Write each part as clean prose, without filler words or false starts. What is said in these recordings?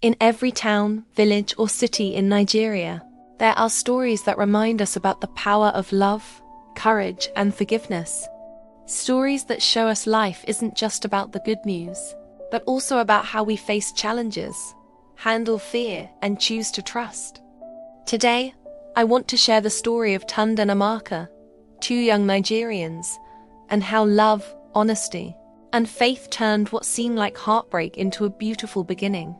In every town, village, or city in Nigeria, there are stories that remind us about the power of love, courage, and forgiveness. Stories that show us life isn't just about the good news, but also about how we face challenges, handle fear, and choose to trust. Today, I want to share the story of Tunde and Amaka, two young Nigerians, and how love, honesty, and faith turned what seemed like heartbreak into a beautiful beginning.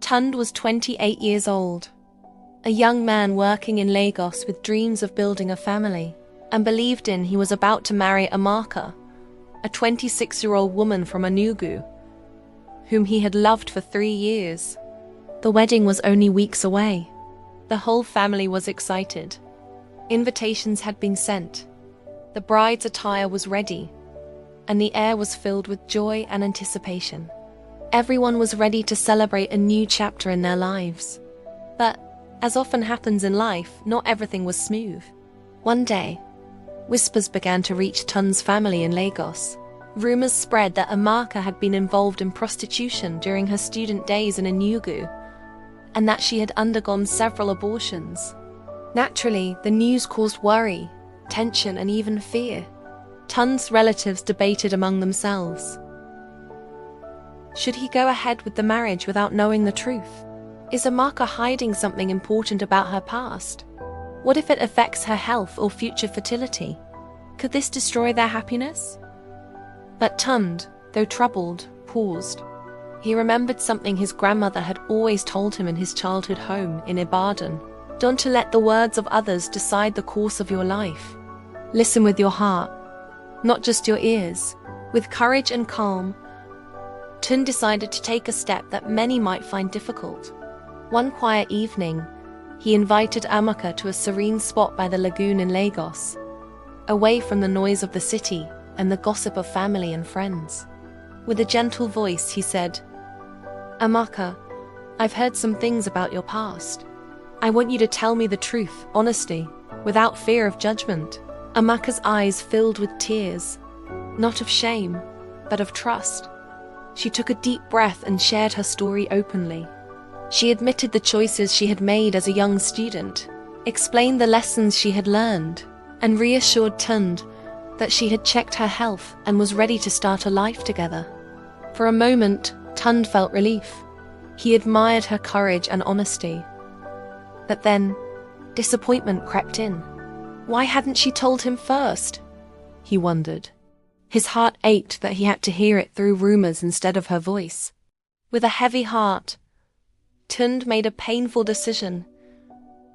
Tunde was 28 years old, a young man working in Lagos with dreams of building a family, and believed he was about to marry Amaka, a 26-year-old woman from Enugu, whom he had loved for 3 years. The wedding was only weeks away. The whole family was excited. Invitations had been sent. The bride's attire was ready, and the air was filled with joy and anticipation. Everyone was ready to celebrate a new chapter in their lives. But, as often happens in life, not everything was smooth. One day, whispers began to reach Tunde's family in Lagos. Rumors spread that Amaka had been involved in prostitution during her student days in Enugu, and that she had undergone several abortions. Naturally, the news caused worry, tension, and even fear. Tunde's relatives debated among themselves. Should he go ahead with the marriage without knowing the truth? Is Amaka hiding something important about her past? What if it affects her health or future fertility? Could this destroy their happiness? But Tunde, though troubled, paused. He remembered something his grandmother had always told him in his childhood home in Ibadan. Don't to let the words of others decide the course of your life. Listen with your heart, not just your ears. With courage and calm, Tunde decided to take a step that many might find difficult. One quiet evening, he invited Amaka to a serene spot by the lagoon in Lagos, away from the noise of the city and the gossip of family and friends. With a gentle voice, he said, "Amaka, I've heard some things about your past. I want you to tell me the truth, honestly, without fear of judgment." Amaka's eyes filled with tears, not of shame, but of trust. She took a deep breath and shared her story openly. She admitted the choices she had made as a young student, explained the lessons she had learned, and reassured Tunde that she had checked her health and was ready to start a life together. For a moment, Tunde felt relief. He admired her courage and honesty. But then, disappointment crept in. Why hadn't she told him first? He wondered. His heart ached that he had to hear it through rumors instead of her voice. With a heavy heart, Tunde made a painful decision.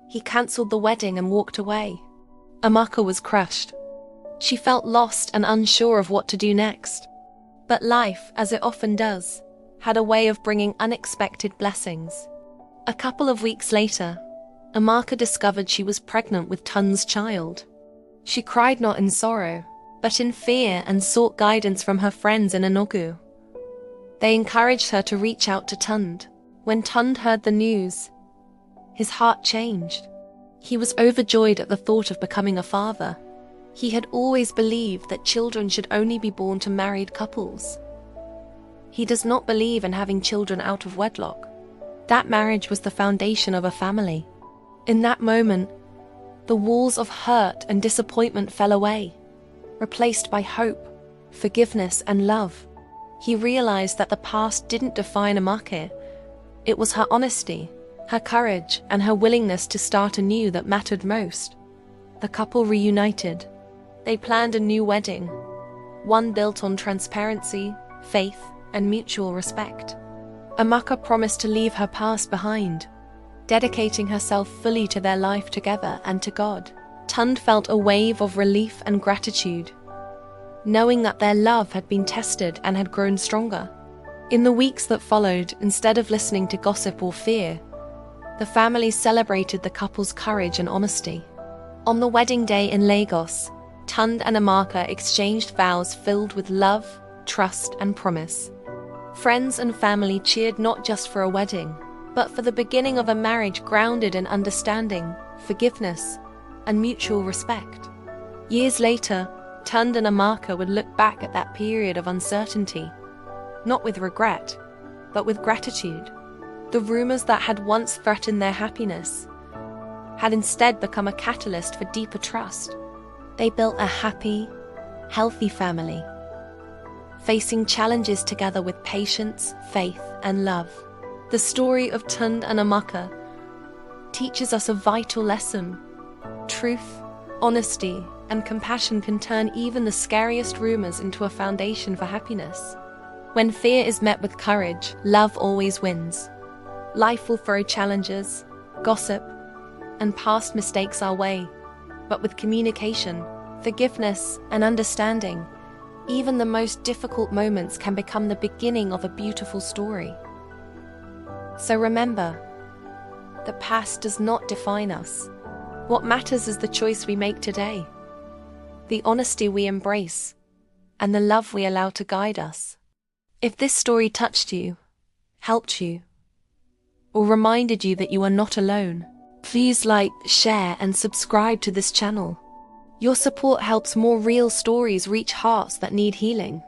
He cancelled the wedding and walked away. Amaka was crushed. She felt lost and unsure of what to do next. But life, as it often does, had a way of bringing unexpected blessings. A couple of weeks later, Amaka discovered she was pregnant with Tunde's child. She cried not in sorrow, but in fear, and sought guidance from her friends in Enugu. They encouraged her to reach out to Tunde. When Tunde heard the news, his heart changed. He was overjoyed at the thought of becoming a father. He had always believed that children should only be born to married couples. He does not believe in having children out of wedlock. That marriage was the foundation of a family. In that moment, the walls of hurt and disappointment fell away, replaced by hope, forgiveness, and love. He realized that the past didn't define Amaka. It was her honesty, her courage, and her willingness to start anew that mattered most. The couple reunited. They planned a new wedding, one built on transparency, faith, and mutual respect. Amaka promised to leave her past behind, dedicating herself fully to their life together and to God. Tunde felt a wave of relief and gratitude, knowing that their love had been tested and had grown stronger. In the weeks that followed, instead of listening to gossip or fear, the family celebrated the couple's courage and honesty. On the wedding day in Lagos, Tunde and Amaka exchanged vows filled with love, trust, and promise. Friends and family cheered not just for a wedding, but for the beginning of a marriage grounded in understanding, forgiveness, and mutual respect. Years later, Tunde and Amaka would look back at that period of uncertainty, not with regret, but with gratitude. The rumors that had once threatened their happiness had instead become a catalyst for deeper trust. They built a happy, healthy family, facing challenges together with patience, faith, and love. The story of Tunde and Amaka teaches us a vital lesson. Truth, honesty, and compassion can turn even the scariest rumors into a foundation for happiness. When fear is met with courage, love always wins. Life will throw challenges, gossip, and past mistakes our way, but with communication, forgiveness, and understanding, even the most difficult moments can become the beginning of a beautiful story. So remember, the past does not define us. What matters is the choice we make today, the honesty we embrace, and the love we allow to guide us. If this story touched you, helped you, or reminded you that you are not alone, please like, share, and subscribe to this channel. Your support helps more real stories reach hearts that need healing.